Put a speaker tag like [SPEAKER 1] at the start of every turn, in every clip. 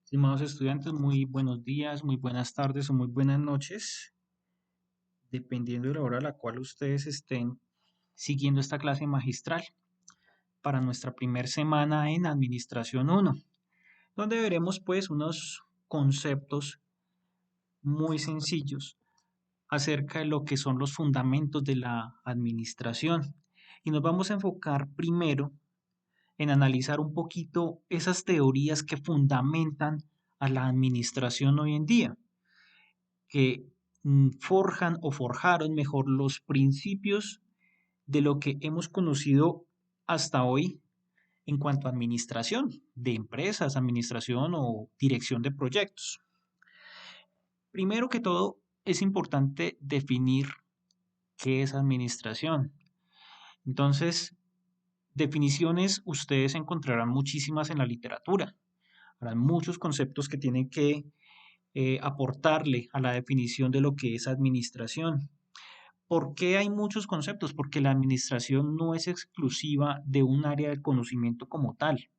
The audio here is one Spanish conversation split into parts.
[SPEAKER 1] Estimados estudiantes, muy buenos días, muy buenas tardes o muy buenas noches, dependiendo de la hora a la cual ustedes estén siguiendo esta clase magistral para nuestra primera semana en Administración 1, donde veremos pues unos conceptos muy sencillos acerca de lo que son los fundamentos de la administración. Y nos vamos a enfocar primero en analizar un poquito esas teorías que fundamentan a la administración hoy en día, que forjan o forjaron mejor los principios de lo que hemos conocido hasta hoy en cuanto a administración de empresas, administración o dirección de proyectos. Primero que todo, es importante definir qué es administración. Entonces, definiciones ustedes encontrarán muchísimas en la literatura. Habrá muchos conceptos que tienen que aportarle a la definición de lo que es administración. ¿Por qué hay muchos conceptos? Porque la administración no es exclusiva de un área del conocimiento como tal.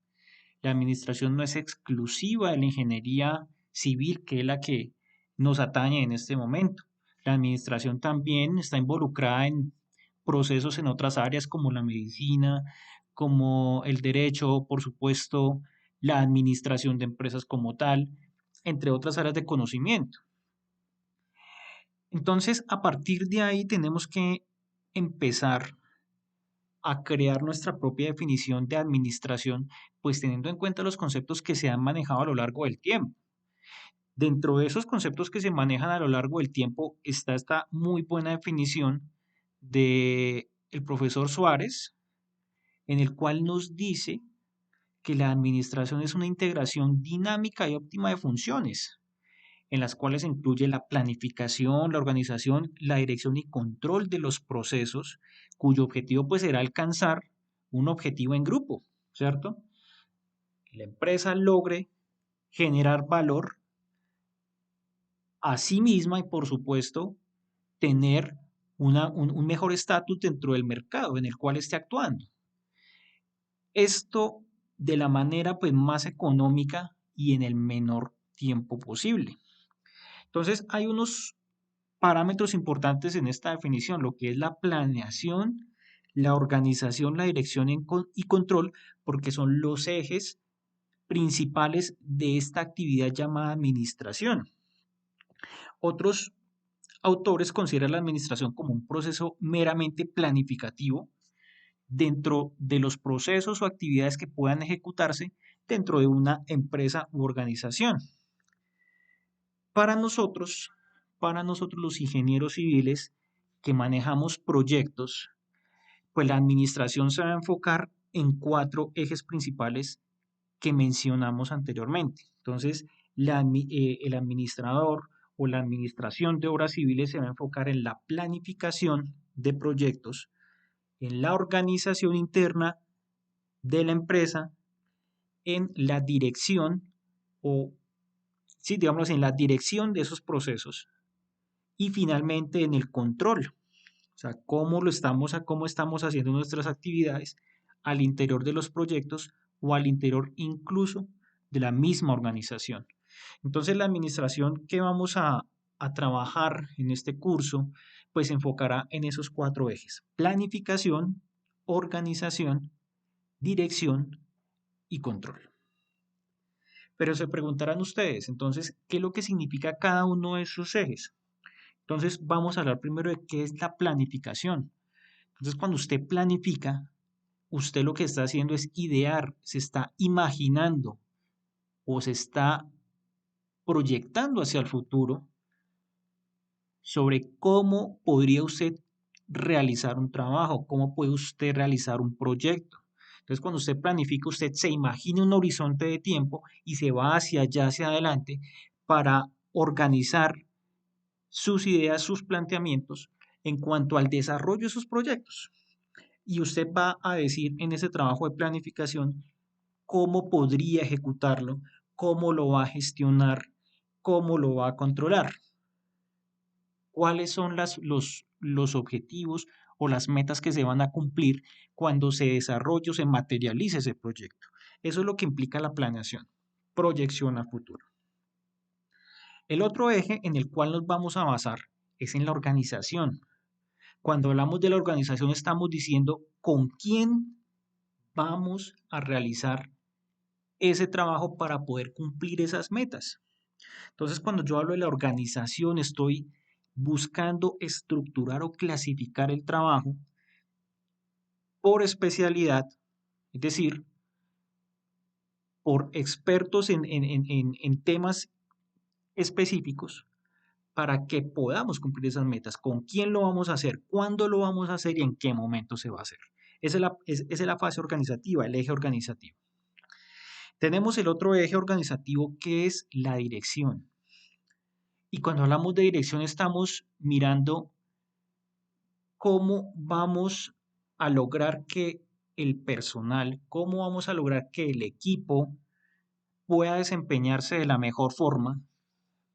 [SPEAKER 1] La administración no es exclusiva de la ingeniería civil, que es la que nos atañe en este momento. La administración también está involucrada en procesos en otras áreas como la medicina, como el derecho, por supuesto, la administración de empresas como tal, entre otras áreas de conocimiento. Entonces, a partir de ahí tenemos que empezar a crear nuestra propia definición de administración, pues teniendo en cuenta los conceptos que se han manejado a lo largo del tiempo. Dentro de esos conceptos que se manejan a lo largo del tiempo está esta muy buena definición de el profesor Suárez, en el cual nos dice que la administración es una integración dinámica y óptima de funciones, en las cuales se incluye la planificación, la organización, la dirección y control de los procesos, cuyo objetivo pues será alcanzar un objetivo en grupo, ¿cierto? Que la empresa logre generar valor a sí misma y por supuesto tener un mejor estatus dentro del mercado en el cual esté actuando. Esto de la manera pues más económica y en el menor tiempo posible. Entonces hay unos parámetros importantes en esta definición, lo que es la planeación, la organización, la dirección y control, porque son los ejes principales de esta actividad llamada administración. Otros autores consideran la administración como un proceso meramente planificativo dentro de los procesos o actividades que puedan ejecutarse dentro de una empresa u organización. Para nosotros, para nosotros los ingenieros civiles que manejamos proyectos, pues la administración se va a enfocar en cuatro ejes principales que mencionamos anteriormente. Entonces, el administrador o la administración de obras civiles se va a enfocar en la planificación de proyectos, en la organización interna de la empresa, en la dirección o, sí, digamos, en la dirección de esos procesos y finalmente en el control. O sea, cómo estamos haciendo nuestras actividades al interior de los proyectos o al interior incluso de la misma organización. Entonces, la administración que vamos a trabajar en este curso, pues se enfocará en esos cuatro ejes: planificación, organización, dirección y control. Pero se preguntarán ustedes, entonces, ¿qué es lo que significa cada uno de esos ejes? Entonces, vamos a hablar primero de qué es la planificación. Entonces, cuando usted planifica, usted lo que está haciendo es idear, se está imaginando o se está proyectando hacia el futuro sobre cómo podría usted realizar un trabajo, cómo puede usted realizar un proyecto. Entonces, cuando usted planifica, usted se imagina un horizonte de tiempo y se va hacia allá, hacia adelante, para organizar sus ideas, sus planteamientos en cuanto al desarrollo de sus proyectos. Y usted va a decir en ese trabajo de planificación cómo podría ejecutarlo, cómo lo va a gestionar, cómo lo va a controlar, cuáles son los objetivos o las metas que se van a cumplir cuando se desarrolle o se materialice ese proyecto. Eso es lo que implica la planeación. proyección a futuro. El otro eje en el cual nos vamos a basar es en la organización. Cuando hablamos de la organización estamos diciendo con quién vamos a realizar ese trabajo para poder cumplir esas metas. Entonces, cuando yo hablo de la organización, estoy buscando estructurar o clasificar el trabajo por especialidad, es decir, por expertos en temas específicos para que podamos cumplir esas metas. ¿Con quién lo vamos a hacer? ¿Cuándo lo vamos a hacer? ¿Y en qué momento se va a hacer? Esa es la fase organizativa, el eje organizativo. Tenemos el otro eje organizativo que es la dirección. Y cuando hablamos de dirección estamos mirando cómo vamos a lograr que el personal, cómo vamos a lograr que el equipo pueda desempeñarse de la mejor forma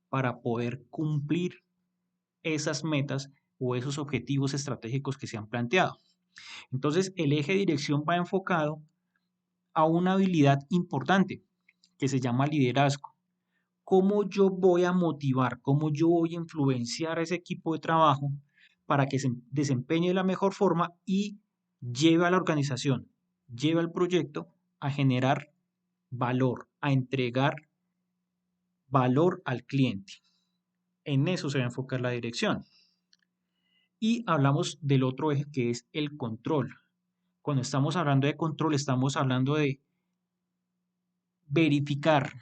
[SPEAKER 1] para poder cumplir esas metas o esos objetivos estratégicos que se han planteado. Entonces, el eje de dirección va enfocado a una habilidad importante que se llama liderazgo. ¿Cómo yo voy a motivar, cómo yo voy a influenciar a ese equipo de trabajo para que se desempeñe de la mejor forma y lleve a la organización, lleve al proyecto a generar valor, a entregar valor al cliente? En eso se va a enfocar la dirección. Y hablamos del otro eje que es el control. Cuando estamos hablando de control, estamos hablando de verificar,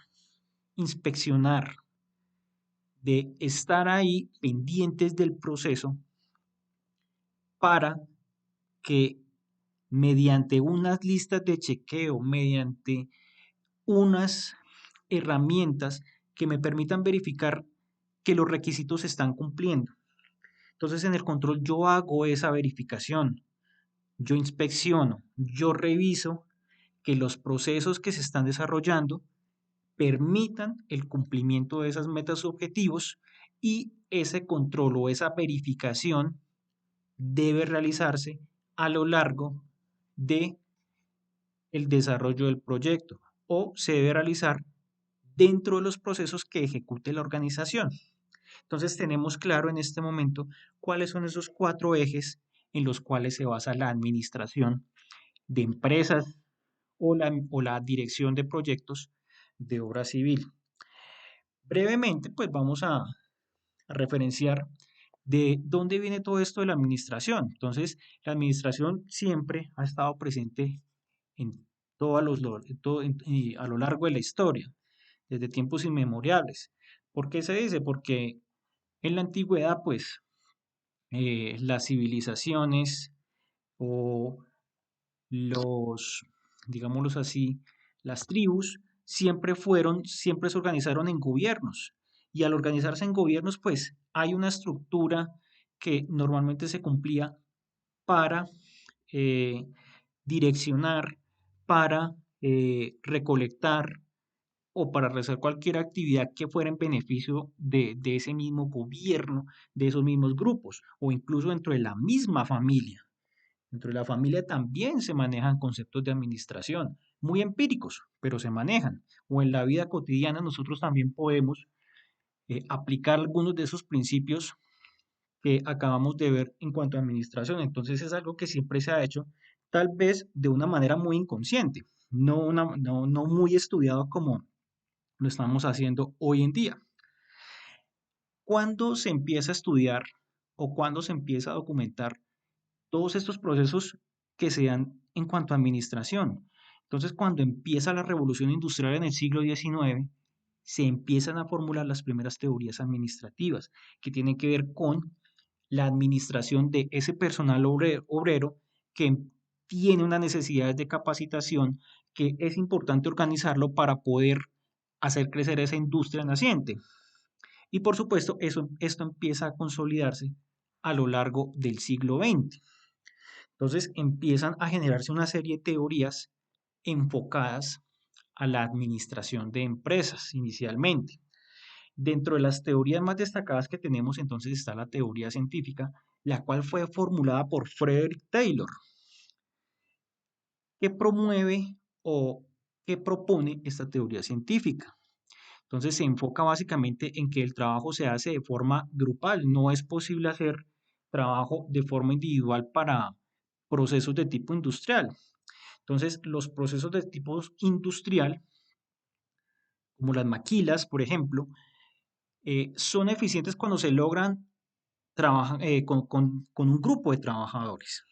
[SPEAKER 1] inspeccionar, de estar ahí pendientes del proceso para que mediante unas listas de chequeo, mediante unas herramientas que me permitan verificar que los requisitos se están cumpliendo. Entonces en el control yo hago esa verificación, yo inspecciono, yo reviso que los procesos que se están desarrollando permitan el cumplimiento de esas metas objetivos y ese control o esa verificación debe realizarse a lo largo de el desarrollo del proyecto o se debe realizar dentro de los procesos que ejecute la organización. Entonces tenemos claro en este momento cuáles son esos 4 ejes en los cuales se basa la administración de empresas o la dirección de proyectos de obra civil. Brevemente, pues vamos a referenciar de dónde viene todo esto de la administración. Entonces, la administración siempre ha estado presente en a lo largo de la historia, desde tiempos inmemoriales. ¿Por qué se dice? Porque en la antigüedad, pues, las civilizaciones o los, digámoslos así, las tribus siempre se organizaron en gobiernos. Y al organizarse en gobiernos, pues hay una estructura que normalmente se cumplía para eh, direccionar, para recolectar o para realizar cualquier actividad que fuera en beneficio de ese mismo gobierno, de esos mismos grupos, o incluso dentro de la misma familia. Dentro de la familia también se manejan conceptos de administración, muy empíricos, pero se manejan. O en la vida cotidiana nosotros también podemos aplicar algunos de esos principios que acabamos de ver en cuanto a administración. Entonces es algo que siempre se ha hecho, tal vez de una manera muy inconsciente, no muy estudiado como lo estamos haciendo hoy en día. ¿Cuándo se empieza a estudiar o cuándo se empieza a documentar todos estos procesos que se dan en cuanto a administración? Entonces, cuando empieza la revolución industrial en el siglo XIX, se empiezan a formular las primeras teorías administrativas que tienen que ver con la administración de ese personal obrero que tiene unas necesidades de capacitación que es importante organizarlo para poder hacer crecer esa industria naciente. Y por supuesto, esto empieza a consolidarse a lo largo del siglo XX. Entonces empiezan a generarse una serie de teorías enfocadas a la administración de empresas inicialmente. Dentro de las teorías más destacadas que tenemos entonces está la teoría científica, la cual fue formulada por Frederick Taylor, que promueve o que propone esta teoría científica. Entonces se enfoca básicamente en que el trabajo se hace de forma grupal. No es posible hacer trabajo de forma individual para procesos de tipo industrial. Entonces los procesos de tipo industrial, como las maquilas, por ejemplo, son eficientes cuando se logran con un grupo de trabajadores.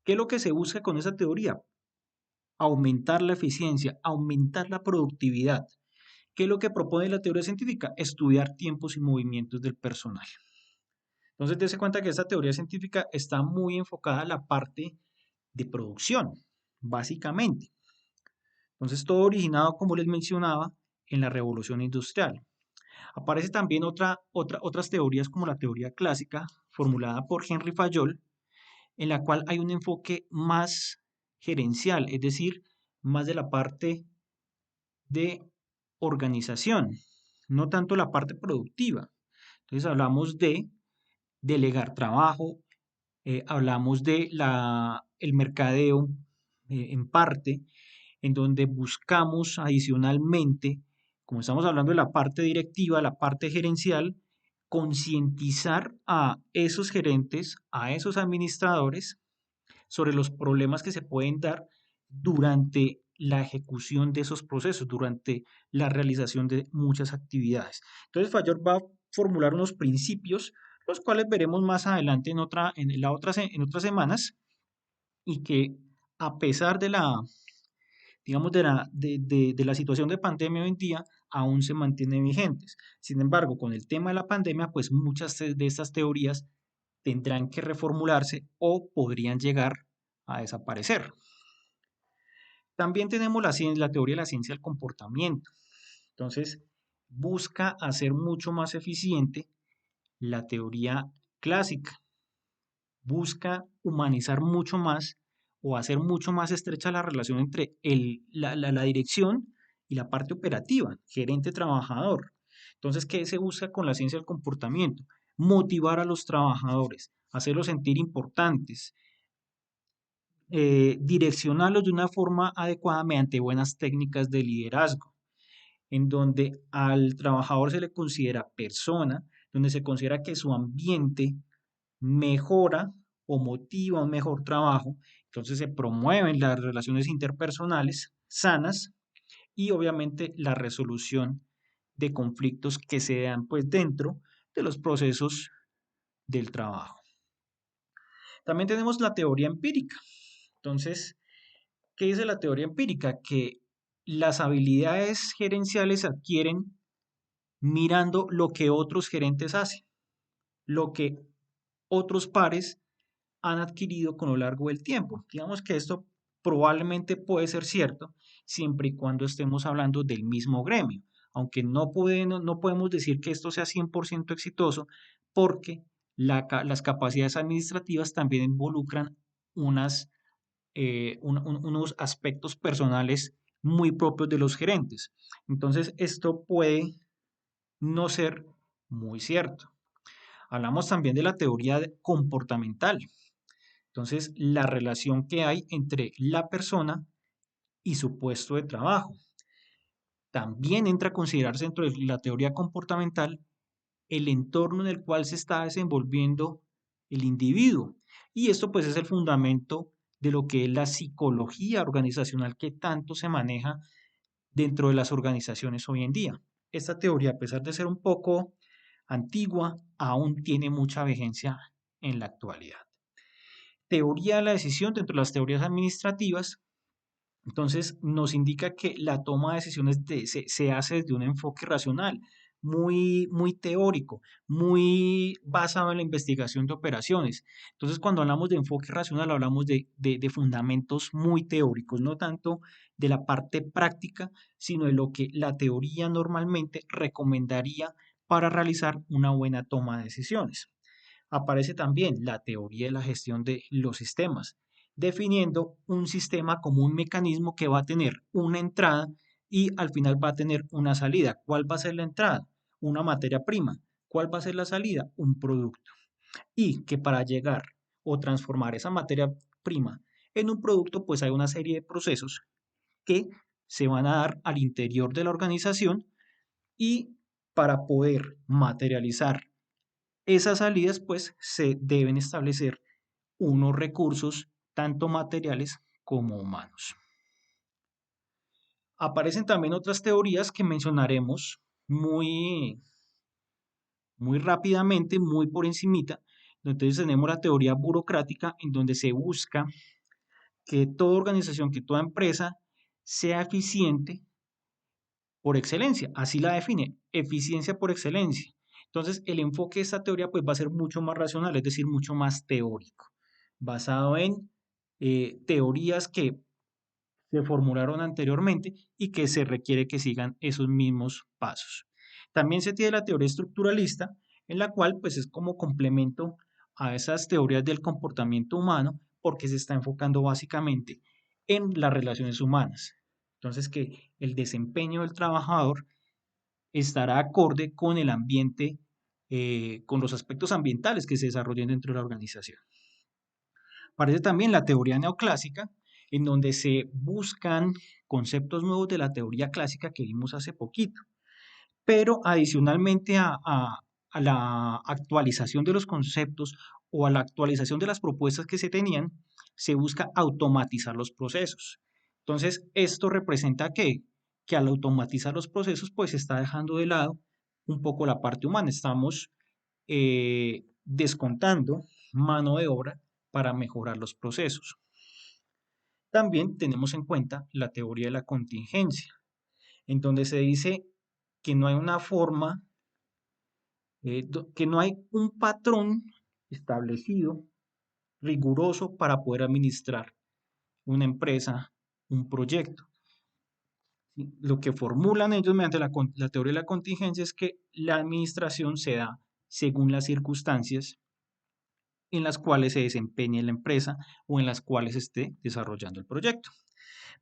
[SPEAKER 1] ¿Qué es lo que se busca con esa teoría? Aumentar la eficiencia, aumentar la productividad. ¿Qué es lo que propone la teoría científica? Estudiar tiempos y movimientos del personal. Entonces, dése cuenta que esta teoría científica está muy enfocada a la parte de producción, básicamente. Entonces, todo originado, como les mencionaba, en la revolución industrial. Aparece también otras teorías como la teoría clásica, formulada por Henry Fayol, en la cual hay un enfoque más gerencial, es decir, más de la parte de organización, no tanto la parte productiva. Entonces hablamos de delegar trabajo, hablamos de el mercadeo en parte, en donde buscamos adicionalmente, como estamos hablando de la parte directiva, la parte gerencial, concientizar a esos gerentes, a esos administradores, sobre los problemas que se pueden dar durante la ejecución de esos procesos, durante la realización de muchas actividades. Entonces, Fayol va a formular unos principios, los cuales veremos más adelante en otras semanas, y que a pesar de la, digamos, de la situación de pandemia hoy en día, aún se mantienen vigentes. Sin embargo, con el tema de la pandemia, pues muchas de estas teorías tendrán que reformularse o podrían llegar a desaparecer. También tenemos la teoría de la ciencia del comportamiento. Entonces, busca hacer mucho más eficiente la teoría clásica. Busca humanizar mucho más o hacer mucho más estrecha la relación entre la dirección y la parte operativa, gerente-trabajador. Entonces, ¿qué se busca con la ciencia del comportamiento? Motivar a los trabajadores, hacerlos sentir importantes, direccionarlos de una forma adecuada mediante buenas técnicas de liderazgo, en donde al trabajador se le considera persona, donde se considera que su ambiente mejora o motiva un mejor trabajo, entonces se promueven las relaciones interpersonales sanas y obviamente la resolución de conflictos que se dan pues dentro de los procesos del trabajo. También tenemos la teoría empírica. Entonces, ¿qué dice la teoría empírica? Que las habilidades gerenciales se adquieren mirando lo que otros gerentes hacen, lo que otros pares han adquirido con lo largo del tiempo. Digamos que esto probablemente puede ser cierto siempre y cuando estemos hablando del mismo gremio, aunque no podemos decir que esto sea 100% exitoso porque las capacidades administrativas también involucran unos aspectos personales muy propios de los gerentes. Entonces, esto puede no ser muy cierto. Hablamos también de la teoría comportamental. Entonces, la relación que hay entre la persona y su puesto de trabajo. También entra a considerarse dentro de la teoría comportamental el entorno en el cual se está desenvolviendo el individuo. Y esto pues es el fundamento de lo que es la psicología organizacional que tanto se maneja dentro de las organizaciones hoy en día. Esta teoría, a pesar de ser un poco antigua, aún tiene mucha vigencia en la actualidad. Teoría de la decisión dentro de las teorías administrativas, entonces nos indica que la toma de decisiones se hace desde un enfoque racional, muy teórico, muy basado en la investigación de operaciones. Entonces, cuando hablamos de enfoque racional, hablamos de fundamentos muy teóricos, no tanto de la parte práctica, sino de lo que la teoría normalmente recomendaría para realizar una buena toma de decisiones. Aparece también la teoría de la gestión de los sistemas, definiendo un sistema como un mecanismo que va a tener una entrada y al final va a tener una salida. ¿Cuál va a ser la entrada? Una materia prima. ¿Cuál va a ser la salida? Un producto. Y que para llegar o transformar esa materia prima en un producto, pues hay una serie de procesos que se van a dar al interior de la organización y para poder materializar esas salidas, pues se deben establecer unos recursos, tanto materiales como humanos. Aparecen también otras teorías que mencionaremos muy rápidamente, muy por encimita. Entonces tenemos la teoría burocrática, en donde se busca que toda organización, que toda empresa sea eficiente por excelencia. Así la define, eficiencia por excelencia. Entonces el enfoque de esta teoría pues va a ser mucho más racional, es decir, mucho más teórico, basado en teorías que se formularon anteriormente y que se requiere que sigan esos mismos pasos. También se tiene la teoría estructuralista, en la cual pues es como complemento a esas teorías del comportamiento humano, porque se está enfocando básicamente en las relaciones humanas. Entonces, que el desempeño del trabajador estará acorde con el ambiente, con los aspectos ambientales que se desarrollen dentro de la organización. Aparece también la teoría neoclásica, en donde se buscan conceptos nuevos de la teoría clásica que vimos hace poquito, pero adicionalmente a la actualización de los conceptos o a la actualización de las propuestas que se tenían, se busca automatizar los procesos. Entonces, esto representa que al automatizar los procesos, pues se está dejando de lado un poco la parte humana. Estamos descontando mano de obra para mejorar los procesos. También tenemos en cuenta la teoría de la contingencia, en donde se dice que no hay una forma, que no hay un patrón establecido, riguroso para poder administrar una empresa, un proyecto. ¿Sí? Lo que formulan ellos mediante la teoría de la contingencia es que la administración se da según las circunstancias en las cuales se desempeñe la empresa o en las cuales esté desarrollando el proyecto.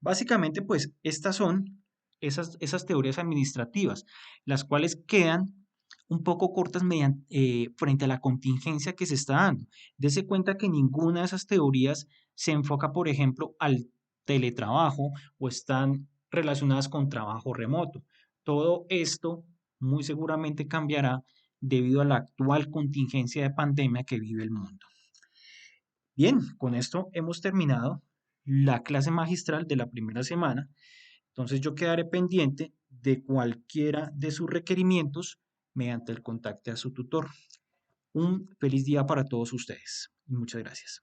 [SPEAKER 1] Básicamente, pues estas son esas teorías administrativas, las cuales quedan un poco cortas frente a la contingencia que se está dando. Dese cuenta que ninguna de esas teorías se enfoca, por ejemplo, al teletrabajo o están relacionadas con trabajo remoto. Todo esto muy seguramente cambiará debido a la actual contingencia de pandemia que vive el mundo. Bien, con esto hemos terminado la clase magistral de la primera semana. Entonces yo quedaré pendiente de cualquiera de sus requerimientos mediante el contacto a su tutor. Un feliz día para todos ustedes. Muchas gracias.